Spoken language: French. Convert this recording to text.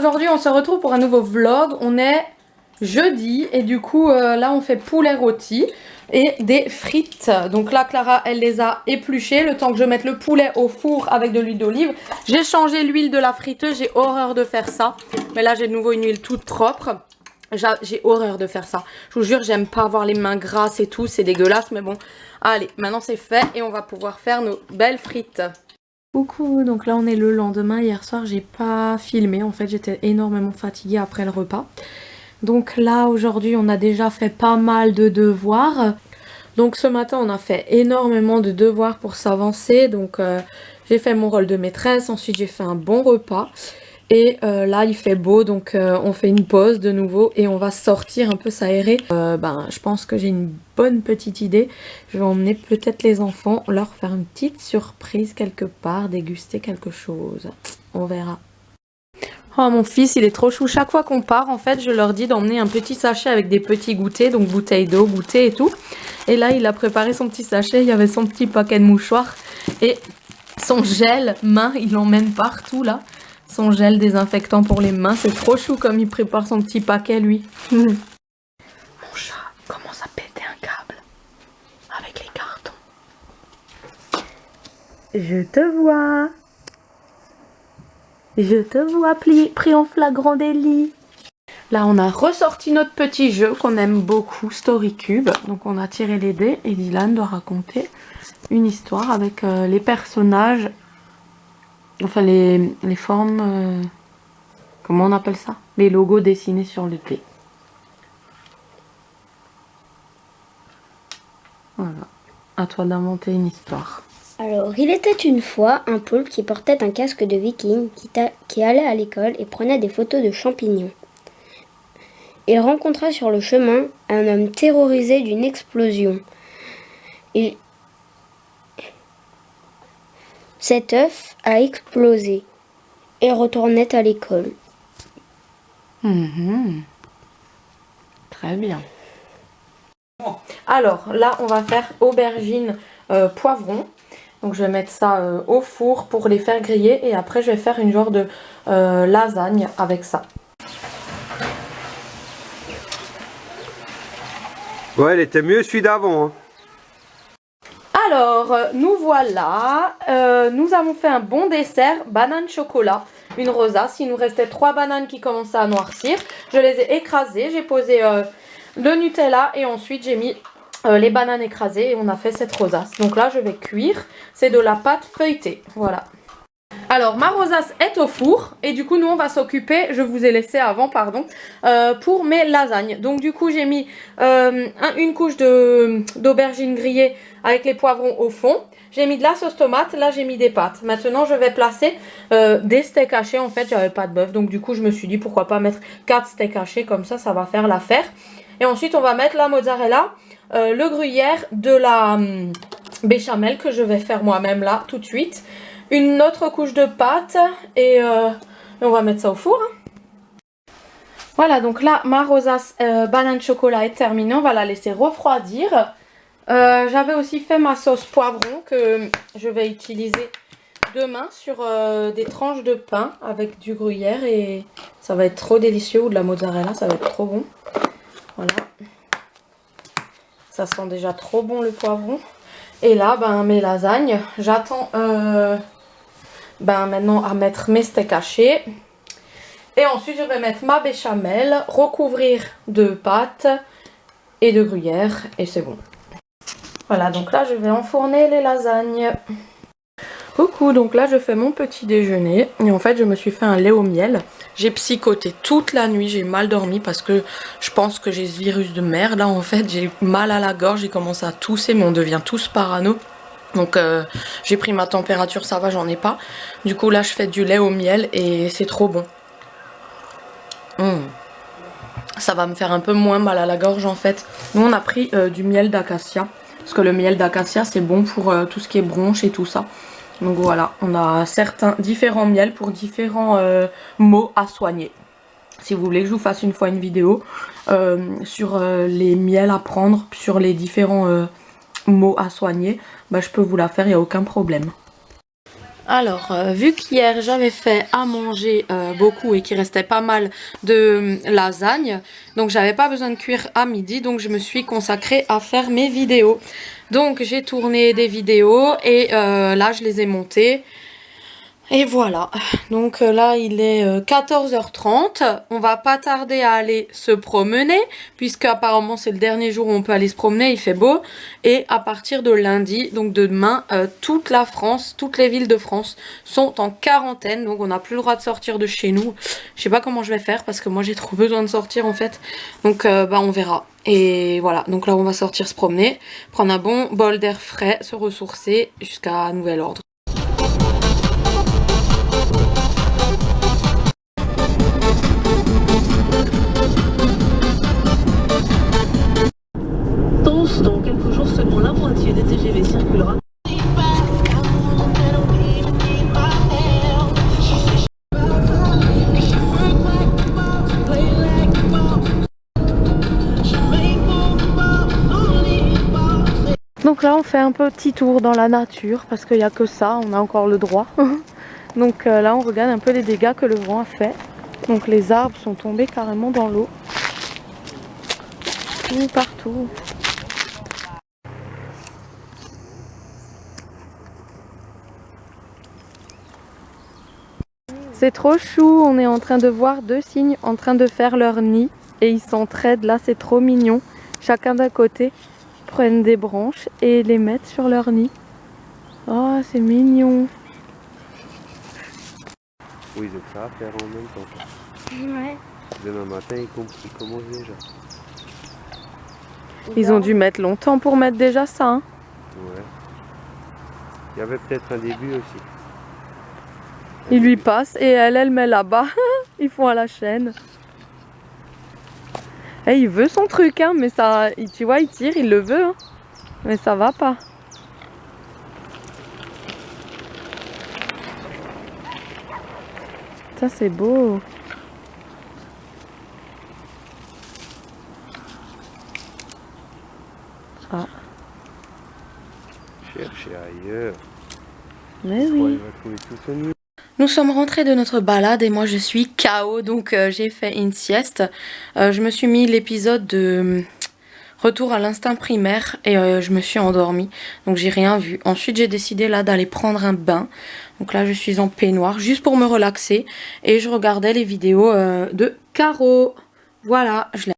aujourd'hui on se retrouve pour un nouveau vlog. On est jeudi et du coup là on fait poulet rôti et des frites. Donc là Clara elle les a épluchées le temps que je mette le poulet au four avec de l'huile d'olive. J'ai changé l'huile de la friteuse, j'ai horreur de faire ça. Mais là j'ai de nouveau une huile toute propre. J'ai horreur de faire ça. Je vous jure, j'aime pas avoir les mains grasses et tout, c'est dégueulasse. Mais bon, allez, maintenant c'est fait et on va pouvoir faire nos belles frites. Coucou, donc là on est le lendemain. Hier soir j'ai pas filmé, en fait j'étais énormément fatiguée après le repas. Donc là aujourd'hui on a déjà fait pas mal de devoirs. Donc ce matin on a fait énormément de devoirs pour s'avancer. Donc j'ai fait mon rôle de maîtresse, ensuite j'ai fait un bon repas. Et là il fait beau donc on fait une pause de nouveau et on va sortir un peu s'aérer. Je pense que j'ai une bonne petite idée. Je vais emmener peut-être les enfants, leur faire une petite surprise quelque part, déguster quelque chose. On verra. Oh mon fils il est trop chou. Chaque fois qu'on part en fait je leur dis d'emmener un petit sachet avec des petits goûters. Donc bouteille d'eau, goûter et tout. Et là il a préparé son petit sachet, il y avait son petit paquet de mouchoirs. Et son gel main il l'emmène partout là. Son gel désinfectant pour les mains, c'est trop chou comme il prépare son petit paquet lui. Mon chat commence à péter un câble avec les cartons. Je te vois. Je te vois pris en flagrant délit. Là on a ressorti notre petit jeu qu'on aime beaucoup, Story Cube. Donc on a tiré les dés et Dylan doit raconter une histoire avec les personnages. Enfin les formes, comment on appelle ça? Les logos dessinés sur le dé. Voilà, à toi d'inventer une histoire. Alors, il était une fois un poulpe qui portait un casque de viking qui allait à l'école et prenait des photos de champignons. Il rencontra sur le chemin un homme terrorisé d'une explosion. Cet œuf a explosé et retournait à l'école. Très bien. Alors là on va faire aubergine poivron. Donc je vais mettre ça au four pour les faire griller et après je vais faire une genre de lasagne avec ça. Ouais, elle était mieux celui d'avant. Hein. Alors, nous voilà, nous avons fait un bon dessert, banane chocolat, une rosace. Il nous restait 3 bananes qui commençaient à noircir. Je les ai écrasées, j'ai posé le Nutella et ensuite j'ai mis les bananes écrasées et on a fait cette rosace. Donc là, je vais cuire, c'est de la pâte feuilletée, voilà. Alors, ma rosace est au four et du coup, nous, on va s'occuper, je vous ai laissé avant, pardon, pour mes lasagnes. Donc, du coup, j'ai mis une couche d'aubergine grillée avec les poivrons au fond. J'ai mis de la sauce tomate, là, j'ai mis des pâtes. Maintenant, je vais placer des steaks hachés. En fait, j'avais pas de bœuf, donc du coup, je me suis dit, pourquoi pas mettre 4 steaks hachés, comme ça va faire l'affaire. Et ensuite, on va mettre la mozzarella, le gruyère, de la béchamel que je vais faire moi-même là, tout de suite. Une autre couche de pâte et on va mettre ça au four. Voilà, donc là, ma rosace banane chocolat est terminée. On va la laisser refroidir. J'avais aussi fait ma sauce poivron que je vais utiliser demain sur des tranches de pain avec du gruyère. Et ça va être trop délicieux, ou de la mozzarella, ça va être trop bon. Voilà. Ça sent déjà trop bon le poivron. Et là, mes lasagnes, j'attends... maintenant à mettre mes steaks hachés et ensuite je vais mettre ma béchamel, recouvrir de pâte et de gruyère et c'est bon. Voilà, donc là je vais enfourner les lasagnes. Coucou, donc là je fais mon petit déjeuner et en fait je me suis fait un lait au miel. J'ai psychoté toute la nuit, j'ai mal dormi parce que je pense que j'ai ce virus de merde. Là en fait j'ai mal à la gorge, j'ai commencé à tousser mais on devient tous parano. Donc j'ai pris ma température, ça va, j'en ai pas. Du coup là je fais du lait au miel et c'est trop bon. Ça va me faire un peu moins mal à la gorge en fait. Nous on a pris du miel d'acacia. Parce que le miel d'acacia c'est bon pour tout ce qui est bronche et tout ça. Donc voilà, on a différents miels pour différents maux à soigner. Si vous voulez que je vous fasse une fois une vidéo sur les miels à prendre, sur les différents... mots à soigner, je peux vous la faire, il n'y a aucun problème. Alors, vu qu'hier j'avais fait à manger beaucoup et qu'il restait pas mal de lasagne, donc j'avais pas besoin de cuire à midi, donc je me suis consacrée à faire mes vidéos. Donc j'ai tourné des vidéos et là je les ai montées. Et voilà, donc là il est 14h30, on va pas tarder à aller se promener, puisque apparemment c'est le dernier jour où on peut aller se promener, il fait beau, et à partir de lundi, donc de demain, toute la France, toutes les villes de France sont en quarantaine, donc on n'a plus le droit de sortir de chez nous. Je sais pas comment je vais faire, parce que moi j'ai trop besoin de sortir en fait, donc bah on verra. Et voilà, donc là on va sortir se promener, prendre un bon bol d'air frais, se ressourcer jusqu'à nouvel ordre. Dans quelques jours seulement, la moitié des TGV circulera. Donc là on fait un petit tour dans la nature parce qu'il n'y a que ça, on a encore le droit. Donc là on regarde un peu les dégâts que le vent a fait. Donc les arbres sont tombés carrément dans l'eau. Tout partout. C'est trop chou, on est en train de voir deux cygnes en train de faire leur nid et ils s'entraident, là c'est trop mignon. Chacun d'un côté prennent des branches et les mettent sur leur nid. Oh c'est mignon. Oui, ils ont ça à faire en même temps. Ouais. Demain matin, ils commencent déjà. Ils ont dû mettre longtemps pour mettre déjà ça. Hein. Ouais. Il y avait peut-être un début aussi. Il lui passe et elle met là-bas. Ils font à la chaîne. Et il veut son truc, hein, mais ça, tu vois, il tire, il le veut. Hein, mais ça va pas. Ça, c'est beau. Ah. Chercher ailleurs. Mais Ouais, oui. il va trouver tout ce nid. Nous sommes rentrés de notre balade et moi je suis KO, donc j'ai fait une sieste. Je me suis mis l'épisode de Retour à l'instinct primaire et je me suis endormie, donc j'ai rien vu. Ensuite j'ai décidé là d'aller prendre un bain, donc là je suis en peignoir juste pour me relaxer et je regardais les vidéos de Caro. Voilà, je l'ai.